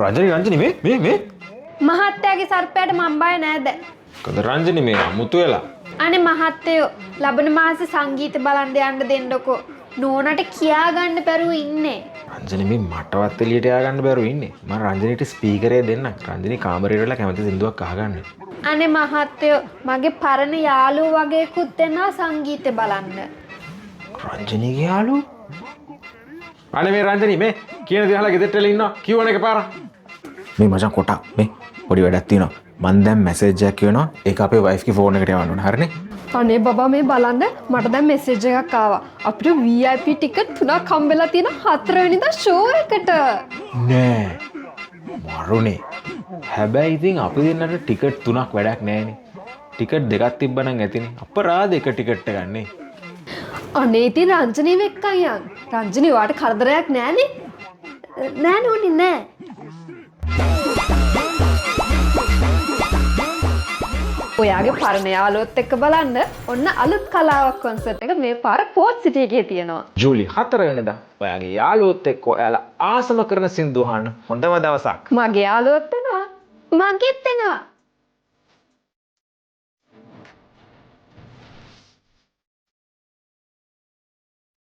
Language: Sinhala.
රංජනි මේ මහත්තයාගේ සර්පයාට මම බය නෑද? කද රංජනි මේ අමුතු වෙලා. අනේ මහත්තයෝ ලබන මාසේ සංගීත බලන්න යන්න දෙන්නකෝ. නෝනට කියා ගන්න බැරුව ඉන්නේ. රංජනි මේ මටවත් එළියට යා ගන්න බැරුව ඉන්නේ. මම රංජනිට ස්පීකරේ දෙන්නම්. රංජනි කාමරේට වෙලා කැමති සින්දුවක් අහගන්න. අනේ මහත්තයෝ මගේ පරණ යාළුවෝ වගේකුත් එනවා සංගීත බලන්න. රංජනිගේ යාළුවෝ? අනේ මේ රංජනි මේ කියන දේ අහලා ගෙදරට එලා ඉන්නවා. කිව්වන එකපාර. මේ මචං කොටා මේ පොඩි වැඩක් තියෙනවා. මං දැන් මැසේජ් එකක් කියවනවා. ඒක අපේ වයිෆ් ගේ ෆෝන් එකට යවන්න ඕන. හරිනේ? අනේ බබා මේ බලන්න මට දැන් මෙසේජ් එකක් ආවා. අපිට VIP ටිකට් 3ක් හම්බෙලා තියෙන 4 වෙනිදා ෂෝ එකට. නෑ. මරුනේ. හැබැයි ඉතින් අපි දෙන්නට ටිකට් 3ක් වැඩක් නෑනේ. ටිකට් දෙකක් තිබ්බනම් ඇතිනේ. අපරාධ එක ටිකට් එක ගන්නනේ. අනේ ඉතින් රංජනීව එක්කන් යන්. රංජනී ඔයාට කරදරයක් නෑනේ? නෑ නෝනි නෑ. ඔයාගේ පරණ යාළුවොත් එක්ක බලන්න ඔන්න අලුත් කලාවක් කොන්සර්ට් එක මේ පාර පෝට් සිටි එකේ තියෙනවා. ජූලි 4 වෙනිදා ඔයාගේ යාළුවොත් එක්ක ඔයාලා ආසම කරන සින්දු අහන්න හොඳම දවසක්. මගේ යාළුවොත් එනවා. මගෙත් එනවා.